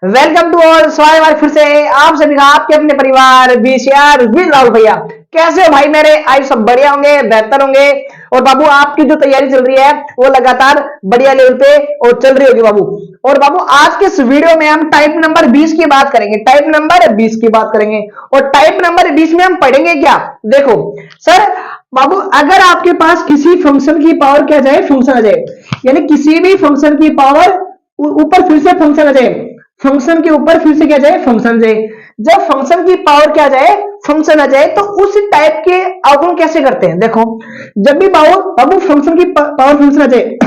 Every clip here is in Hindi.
Welcome to all. स्वागत है फिर से आप सभी का आपके अपने परिवार बीसीआर विद राहुल भैया। कैसे हो भाई मेरे? आज सब बढ़िया होंगे, बेहतर होंगे। और बाबू आपकी जो तैयारी चल रही है वो लगातार बढ़िया लेवल पे और चल रही होगी बाबू। और बाबू आज के इस वीडियो में हम टाइप नंबर 20 की बात करेंगे। टाइप नंबर 20 की बात करेंगे और टाइप नंबर 20 में हम पढ़ेंगे क्या? देखो सर बाबू, अगर आपके पास किसी फंक्शन की पावर क्या जाए, फंक्शन आ जाए, यानी किसी भी फंक्शन की पावर ऊपर फिर से फंक्शन आ जाए, फंक्शन के ऊपर फिर से क्या जाए, फंक्शन जाए। जब फंक्शन की पावर क्या जाए, फंक्शन आ जाए, तो उस टाइप के अवगुण कैसे करते हैं? देखो, जब भी पावर बाबू फंक्शन की पावर फंक्शन आ जाए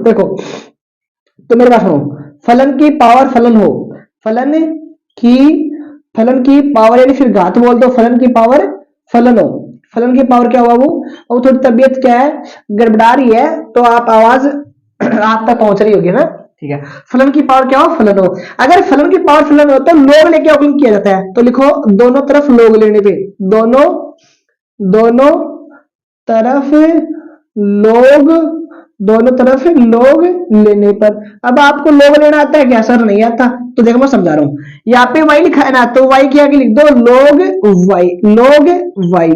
देखो, तो मेरे पास हो फलन की पावर फलन हो, फलन की फलन की पावर यानी फिर घात बोल दो, फलन की पावर फलन हो। फलन की पावर क्या हुआ वो? अब थोड़ी तबीयत क्या है, गड़बड़ा रही है, तो आप आवाज आप तक पहुंच रही होगी ना, ठीक है। फलन की पावर क्या हो? फलन हो। अगर फलन की पावर फलन हो तो लोग लेके अवकलन किया जाता है, तो लिखो दोनों तरफ लोग लेने पे, दोनों दोनों तरफ लोग, दोनों तरफ लोग लेने पर। अब आपको लोग लेना आता है क्या? सर नहीं आता। तो देखो मैं समझा रहा हूं, यहाँ पे वाई लिखा है ना, तो वाई के आगे लिख दो लोग वाई, लोग वाई।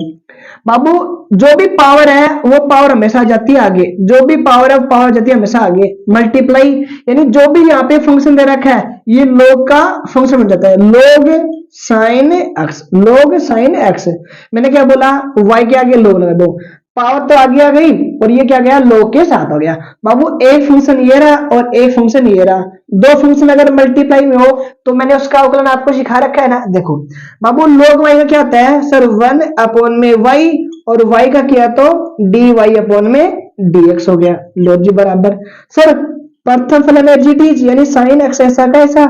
बाबू जो भी पावर है वो पावर हमेशा जाती है आगे, जो भी पावर है वो पावर जाती है हमेशा आगे। मल्टीप्लाई यानी जो भी यहाँ पे फंक्शन दे रखा है ये लोग का फंक्शन बन जाता है, लोग साइन एक्स, लोग साइन एक्स। मैंने क्या बोला? वाई के आगे लोग लगा दो, पावर तो आगे आ गई और ये क्या गया, लोग के साथ हो गया। बाबू एक फंक्शन ये रहा और एक फंक्शन ये रहा, दो फंक्शन अगर मल्टीप्लाई में हो तो मैंने उसका अवकलन आपको सिखा रखा है ना। देखो बाबू लोग वाई का क्या होता है सर, 1 में वाई, और वाई का किया तो डी वाई अपॉन में डी एक्स हो गया। लो जी बराबर। सर प्रथम फलन एजीटीज यानी साइन एक्स ऐसा का ऐसा।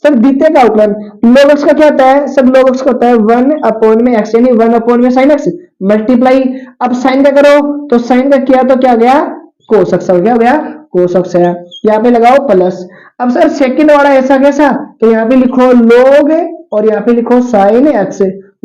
सर द्वितीय का अवकलन log x का क्या होता है? सब log x का होता है 1/x यानी 1/में sin x मल्टीप्लाई। अब साइन का करो तो साइन का किया तो क्या गया, cos x हो गया cos x है। यहाँ पे लगाओ प्लस। अब सर सेकंड वाला ऐसा कैसा, तो यहाँ पे लिखो log और यहाँ पे लिखो sin x,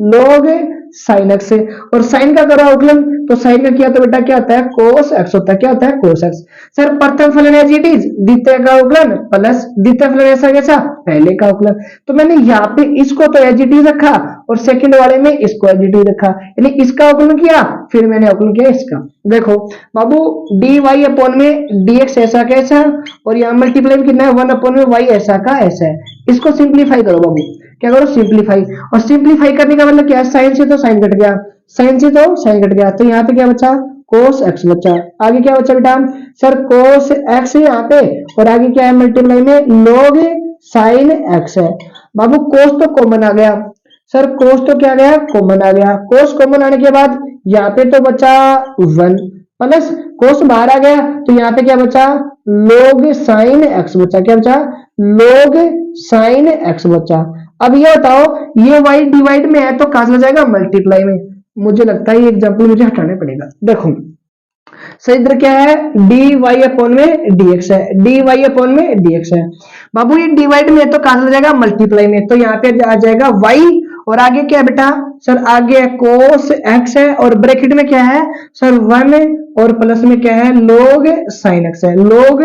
log sin x। और साइन का करो अवकलन तो साइन का किया तो बेटा क्या होता है, cos x होता है। क्या होता है? cos x। सर प्रथम फलन एज इट इज, द्वितीय का अवकलन प्लस द्वितीय फलन ऐसा कैसा, पहले का अवकलन। तो मैंने यहाँ पे इसको तो एज इट इज रखा और सेकंड वाले में इसको एज इट इज रखा, यानी इसका अवकलन किया फिर मैंने अवकलन किया इसका। देखो बाबू डी वाई अपॉन में डी एक्स ऐसा कैसा, और यहाँ मल्टीप्लाई कितना है 1 में वाई ऐसा का ऐसा है। इसको सिंप्लीफाई करो बाबू, क्या करो सिंप्लीफाई। और सिंप्लीफाई करने का मतलब क्या है, साइन से तो साइन कट गया, साइन से तो साइन कट गया, तो यहाँ पे क्या बचा, cos x बचा। आगे क्या बचा बेटा सर, cos x यहाँ पे, और आगे क्या है मल्टीप्लाई में log sin x है। बाबू cos तो कॉमन आ गया, सर cos तो क्या गया, कॉमन आ गया। cos कॉमन आने के बाद यहाँ पे तो बचा 1 प्लस cos बाहर आ गया, तो यहाँ पे क्या बचा, log sin x बचा। क्या बचा, log sin x बचा। अब ये बताओ ये y डिवाइड में है तो कहां चला जाएगा, मल्टीप्लाई में। मुझे लगता है ये एग्जांपल मुझे हटाने पड़ेगा। देखो सही इधर क्या है, डी वाई अपॉन में डी एक्स है, डी वाई अपॉन में डी एक्स है। बाबू ये डिवाइड में है तो कहां चला जाएगा, मल्टीप्लाई में। तो यहाँ पे आ जाएगा वाई और आगे क्या है बेटा सर, आगे कोस एक्स है और ब्रैकेट में क्या है सर 1 और प्लस में क्या है लोग साइन एक्स है, लोग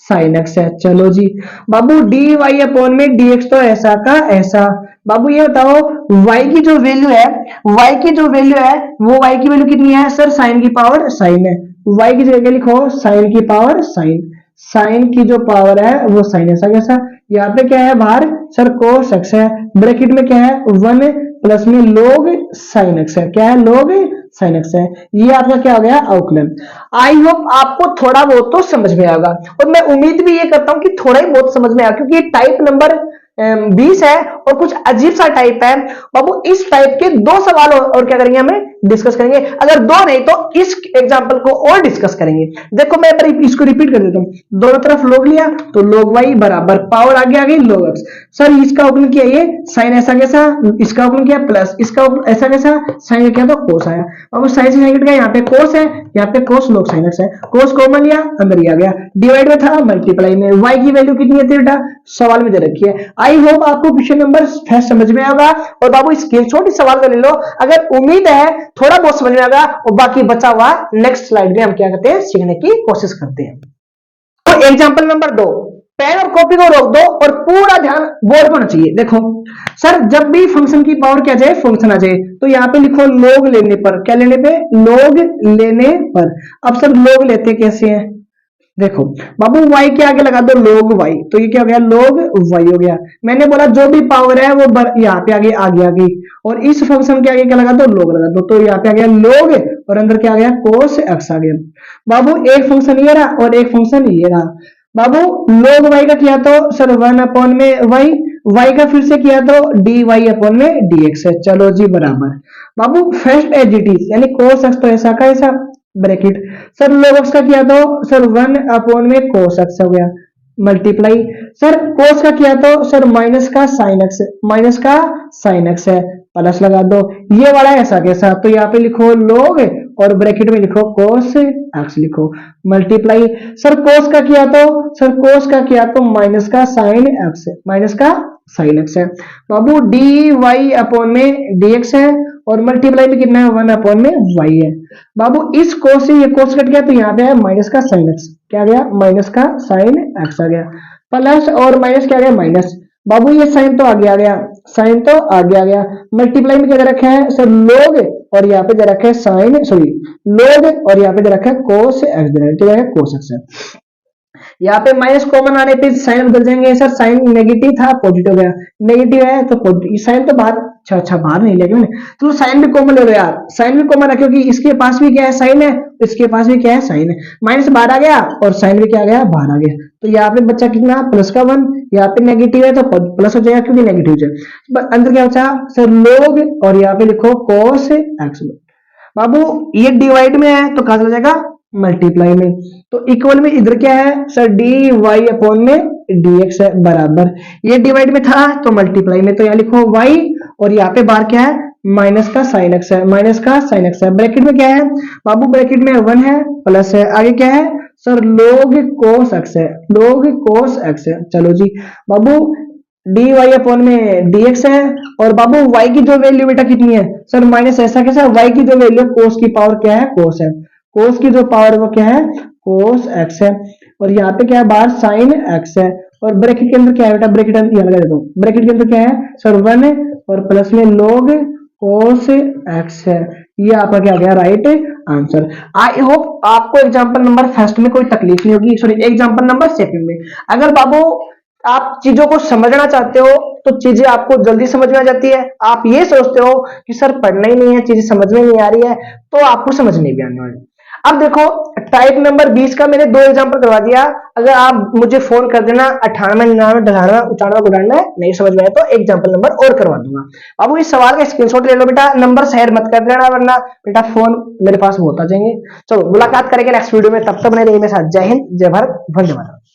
साइन एक्स है। चलो जी बाबू डी वाई अपॉन में डी एक्स तो ऐसा का ऐसा। बाबू ये बताओ y की जो वैल्यू है, y की जो वैल्यू है वो y की वैल्यू कितनी है सर, साइन की पावर साइन है। y की जगह लिखो साइन की पावर साइन, साइन की जो पावर है वो साइन ऐसा कैसा। यहाँ पे क्या है बाहर सर cos x है, ब्रैकेट में क्या है 1 प्लस में log sin x है। क्या है, log sin x है। ये आपका क्या हो गया, अवकलन। आई होप आपको थोड़ा बहुत तो समझ में आएगा, और मैं उम्मीद भी ये करता हूं कि थोड़ा ही बहुत समझ में आया, क्योंकि ये टाइप नंबर 20 है और कुछ अजीब सा टाइप है। बाबू इस टाइप के 2 सवाल और क्या करेंगे, हमें डिस्कस करेंगे। अगर 2 नहीं तो इस एग्जांपल को और डिस्कस करेंगे। देखो मैं इसको रिपीट कर देता हूं, दोनों तरफ लोग लिया तो लोग वाई बराबर पावर आगे आ गई लोग एक्स। सर इसका अवकलन किया ये साइन ऐसा कैसा, इसका अवकलन किया प्लस इसका ऐसा कैसा, साइन किया तो कोस आया। अब साइन से साइन कट गया, यहाँ पे कोस है, यहाँ पे कोस लोग साइन एक्स है, कोस कॉमन लिया अंदर ही आ गया, डिवाइड में था मल्टीप्लाई में। वाई की वैल्यू कितनी है बेटा, सवाल में दे रखी है। आई होप आपको क्वेश्चन नंबर समझ में आएगा, और बाबू स्क्रीनशॉट इस सवाल का ले लो। अगर उम्मीद है थोड़ा बहुत समझ में आएगा, और बाकी बचा हुआ नेक्स्ट स्लाइड में हम क्या करते हैं, सीखने की कोशिश करते हैं। तो एग्जांपल नंबर 2, पेन और कॉपी को रोक दो और पूरा ध्यान बोर्ड पर होना चाहिए। देखो सर, जब भी फंक्शन की पावर क्या जाए, फंक्शन आ जाए, तो यहाँ पे लिखो लोग लेने पर, क्या लेने पे, लोग लेने पर। अब सर लोग लेते कैसे हैं, देखो बाबू y के आगे लगा दो लोग y, तो ये क्या हो गया, लोग y हो गया। मैंने बोला जो भी पावर है वो यहाँ पे आगे आ गई, और इस फंक्शन के आगे क्या लगा दो, लोग लगा दो, तो यहाँ पे आ गया लोग, और अंदर क्या आ गया, cos x आ गया। बाबू एक फंक्शन ये रहा और एक फंक्शन ये रहा। बाबू लोग y का किया तो सर 1 में y का फिर से किया तो dy में dx है। चलो जी बराबर। बाबू फर्स्ट एज इट इज, यानी cos x तो ऐसा का ऐसा, ब्रैकेट। सर log x का किया तो सर 1 में cos x हो गया, मल्टीप्लाई। सर cos का किया तो सर माइनस का साइन x है, प्लस लगा दो। ये वाला ऐसा कैसा, तो यहाँ पे लिखो log और ब्रैकेट में लिखो cos x लिखो, मल्टीप्लाई। सर cos का किया तो माइनस का साइन x है। बाबू dy में dx है, और मल्टीप्लाई में कितना है, 1 में y है। बाबू इस cos से ये cos कट गया, तो यहाँ पे है माइनस का साइन x, क्या आ गया, माइनस का साइन x आ गया, प्लस और माइनस क्या आ गया, माइनस। बाबू ये साइन तो आगे आ गया, मल्टीप्लाई में क्या दे रखा है सर, लोग, और यहाँ पे दे रखा है साइन, सॉरी लोग, और यहाँ पे दे रखा है cos x दे रखा है, cos x है। यहाँ पे माइनस कॉमन आने पे साइन बदल जाएंगे सर, साइन नेगेटिव था पॉजिटिव गया, नेगेटिव है तो साइन तो बाहर, अच्छा बाहर नहीं लिया मैंने, तो साइन भी कॉमन ले लो यार, साइन भी कॉमन है, क्योंकि इसके पास भी क्या है, साइन है, इसके पास भी क्या है, साइन है। माइनस बाहर आ गया और साइन भी क्या आ गया, बाहर आ गया, तो यहाँ पे बच्चा कितना, प्लस का 1, यहाँ पे नेगेटिव है तो प्लस हो जाएगा क्योंकि नेगेटिव है। अंदर क्या बचा सर, लोग, और यहाँ पे लिखो cos x। बाबू ये डिवाइड में है तो कहा चला जाएगा, मल्टीप्लाई में, तो इक्वल में इधर क्या है सर, dy में dx है, बराबर। ये डिवाइड में था तो मल्टीप्लाई में, तो यहाँ लिखो y, और यहाँ पे बाहर क्या है, माइनस का साइन x है, ब्रैकेट में क्या है बाबू, ब्रैकेट में 1 है, प्लस है, आगे क्या है सर, log cos x है। चलो जी बाबू dy में dx है, और बाबू y की जो वैल्यू बेटा कितनी है सर, माइनस, ऐसा कैसा, y की जो वैल्यू cos की पावर क्या है, cos है, cos की जो पावर वो क्या है, cos x है, और यहाँ पे क्या है बाहर साइन x है, और ब्रैकेट के अंदर क्या है बेटा, ब्रैकेट यहाँ लगा देता हूँ, ब्रैकेट के अंदर क्या है सर 1 और प्लस में log cos x है। ये आपका क्या गया, राइट आंसर। आई होप आपको एग्जांपल नंबर फर्स्ट में कोई तकलीफ नहीं होगी, सॉरी एग्जांपल नंबर सेकंड में। अगर बाबू आप चीजों को समझना चाहते हो तो चीजें आपको जल्दी समझ में आ जाती है। आप ये सोचते हो कि सर पढ़ना ही नहीं है, चीजें समझ में नहीं आ रही है, तो आपको समझ नहीं भी आने वाली। अब देखो टाइप नंबर 20 का मैंने 2 एग्जांपल करवा दिया। अगर आप मुझे फोन कर देना 98 99 98 नहीं समझ में आए तो एग्जांपल नंबर और करवा दूंगा। अब इस सवाल का स्क्रीनशॉट ले लो बेटा, नंबर शेयर मत कर देना वरना बेटा फोन मेरे पास होता जाएंगे। चलो मुलाकात करेंगे नेक्स्ट वीडियो में, तब तक बने रहिए मेरे साथ। जय हिंद, जय भारत, वंदे मातरम।